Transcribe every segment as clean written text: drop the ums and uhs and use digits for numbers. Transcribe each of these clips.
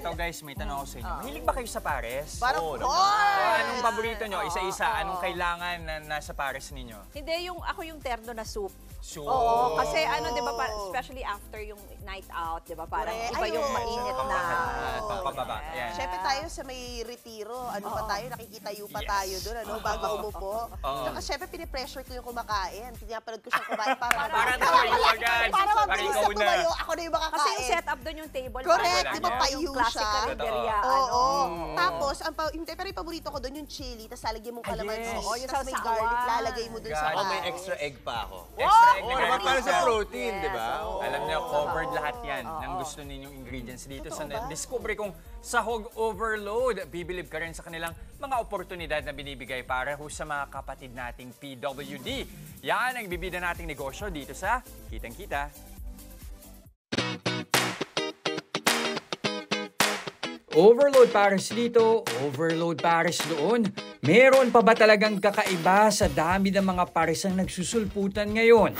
Eto guys, may tanong ako sa inyo. Mahilig ba kayo sa pares? Parang Anong paborito nyo? Isa-isa, anong kailangan na nasa pares ninyo? Hindi, ako yung terno na soup. Soup. Oo, kasi di ba, especially after yung night out, di ba, parang iba yung mainit na. Pababa. Siyempre tayo sa may retiro, nakikitayo pa tayo doon, bago umupo. Saka siyempre pinipressure ko yung kumakain. Pinapanood ko siya kumain para tumayo agad. Para mabilis na tumayo, ako na yung makakain. Kasi yung setup doon yung table. Correct, di ba payo yung classic siya? karinderya. Oo. Tapos, pero yung paborito ko doon yung chili, tapos lalagyan mong kalamansi. Oo, yung tapos may sausawan. garlic, lalagay mo doon sa pares. May extra egg pa ako. Extra egg na Diba? garlic. Para sa protein, di ba? Alam niyo, covered lahat yan ng gusto ninyong ingredients dito sa Discovery kong Sahog Overload. Bibilib ka rin sa kanilang mga oportunidad na binibigay para sa mga kapatid nating PWD. Yan ang bibida nating negosyo dito sa Kitang Kita. Overload pares dito, overload pares doon. Meron pa ba talagang kakaiba sa dami ng mga pares ang nagsusulputan ngayon?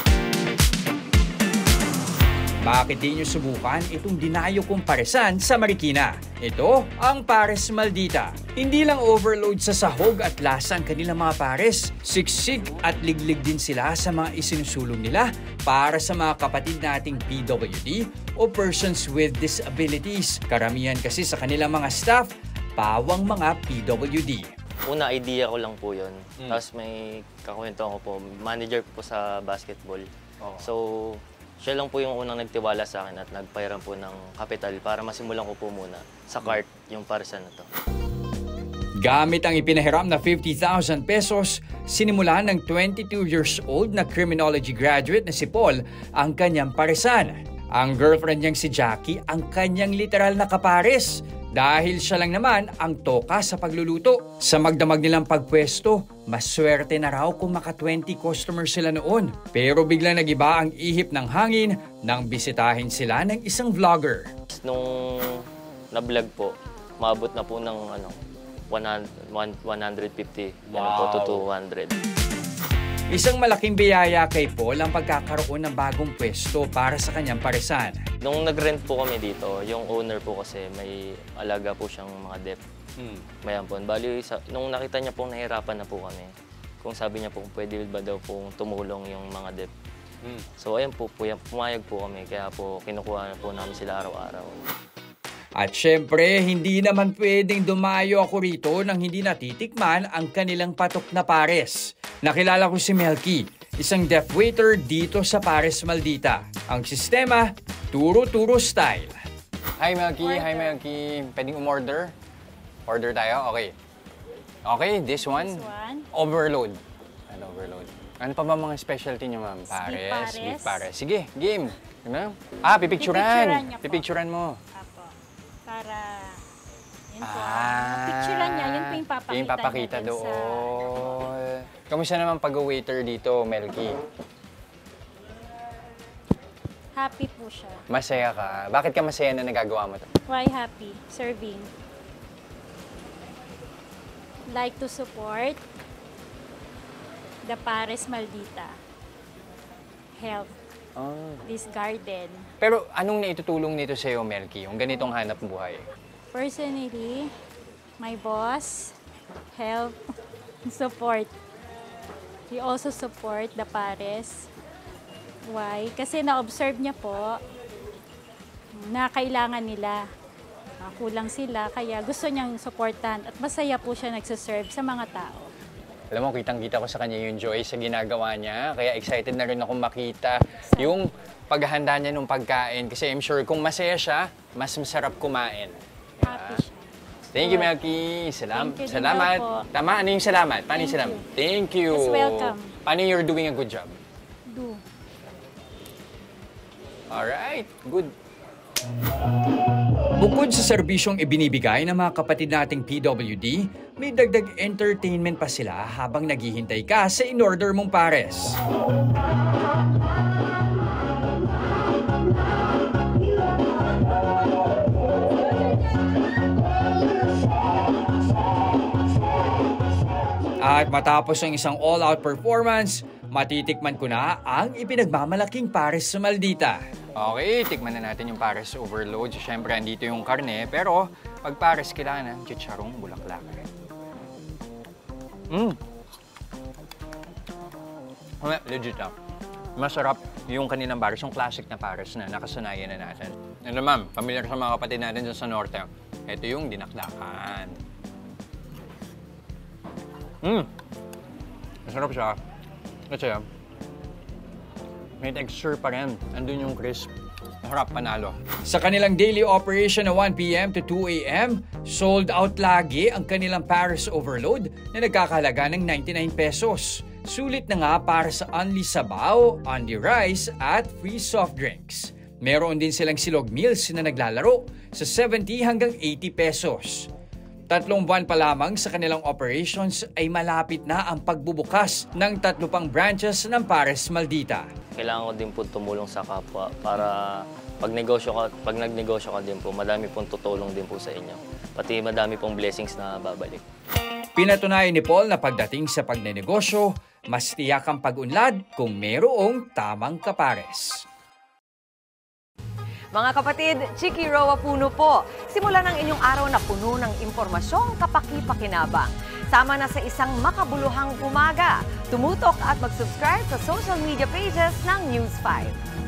Bakit di nyo subukan itong dinayo kong paresan sa Marikina? Ito ang Pares Maldita. Hindi lang overload sa sahog at lasa ang kanilang mga pares, siksik at liglig din sila sa mga isinusulong nila para sa mga kapatid nating PWD o persons with disabilities. Karamihan kasi sa kanilang mga staff, pawang mga PWD. Una, idea ko lang po yun. Tapos may kakwento ko po, manager po sa basketball. So, siya lang po yung unang nagtiwala sa akin at nagpahiram po ng kapital para masimulan ko po muna sa cart yung paresan na to. Gamit ang ipinahiram na 50,000 pesos, sinimulan ng 22 years old na criminology graduate na si Paul ang kanyang paresan. Ang girlfriend niyang si Jackie ang kanyang literal na kapares dahil siya lang naman ang toka sa pagluluto. Sa magdamag nilang pagpwesto, maswerte na raw kung maka 20 customers sila noon. Pero biglang nagiba ang ihip ng hangin nang bisitahin sila ng isang vlogger. Nung na-vlog po, maabot na po ng 150 to 200. Isang malaking biyaya kay Paul ang pagkakaroon ng bagong pwesto para sa kanyang paresan. Nung nag-rent po kami dito, yung owner po kasi may alaga po siyang mga deaf. Mayan po. Bali, nung nakita niya pong nahirapan na po kami, kung sabi niya po pwede ba daw pong tumulong yung mga deaf. So ayan po, pumayag po kami, kaya po kinukuha na po namin sila araw-araw. At syempre, hindi naman pwedeng dumayo ako rito nang hindi natitikman ang kanilang patok na pares. Nakilala ko si Melky, isang deaf waiter dito sa Pares Maldita. Ang sistema, turo-turo style. Hi Melky, hi Melky. Pwedeng umorder? Order tayo? Okay. Okay, this one? Overload. Overload. Ano pa ba mga specialty niyo, ma'am? Pares, beef pares. Sige, game. Ano? Pipicturan. Pipicturan mo. Para, yun po, picturean niya, yun po yung papakita, yung papakita doon. Kamusta naman pag-waiter dito, Melky? Happy po siya. Masaya ka. Bakit ka masaya na nagagawa mo to? Why happy? Serving. Like to support the Pares Maldita. Help. This garden. Pero anong naitutulong nito sa'yo, Melky, yung ganitong hanap buhay? Personally, my boss, help, support. He also support the Pares. Why? Kasi na-observe niya po na kailangan nila. Kulang sila, kaya gusto niyang supportan at masaya po siya nagsaserve sa mga tao. Alam mo, kitang-kita ko sa kanya yung joy sa ginagawa niya. Kaya excited na rin akong makita yung paghahanda niya ng pagkain. Kasi I'm sure kung masaya siya, mas masarap kumain. Happy siya. Thank you, Melky. Thank you, Salamat. po. Tama, ano yung salamat? Paano yung salamat? Thank you. Yes, welcome. Paano you're doing a good job? Do. Alright, good. Bukod sa serbisyong ibinibigay ng mga kapatid nating PWD, may dagdag entertainment pa sila habang naghihintay ka sa in-order mong pares. At matapos ang isang all-out performance, Matitikman ko na ang ipinagmamalaking pares sa Maldita. Okay, tikman na natin yung pares overload. Siyempre, andito yung karne, pero pag pares kailangan ng chicharong bulaklak. Legit ah. Masarap yung kanilang pares, yung classic na pares na nakasanayan na natin. Ano ma'am, familiar sa mga kapatid natin dyan sa norte. Ito yung dinakdakan. Masarap siya. Kasi may texture pa rin. Andun yung crisp. Masarap, panalo. Sa kanilang daily operation na 1 p.m. to 2 a.m., sold out lagi ang kanilang Paris Overload na nagkakahalaga ng 99 pesos. Sulit na nga para sa only sabaw, only rice at free soft drinks. Meron din silang silog meals na naglalaro sa 70 hanggang 80 pesos. 3 buwan pa lamang sa kanilang operations ay malapit na ang pagbubukas ng 3 pang branches ng Pares Maldita. Kailangan ko din po tumulong sa kapwa para pag nagnegosyo ka din po, madami pong tutulong din po sa inyo. Pati madami pong blessings na babalik. Pinatunayan ni Paul na pagdating sa pagnenegosyo, mas tiyak ang pag-unlad kung mayroong tamang kapares. Mga kapatid, Chiki Roa Puno po. Simulan ang inyong araw na puno ng impormasyong kapaki-pakinabang. Sama na sa isang makabuluhang umaga. Tumutok at mag-subscribe sa social media pages ng News 5.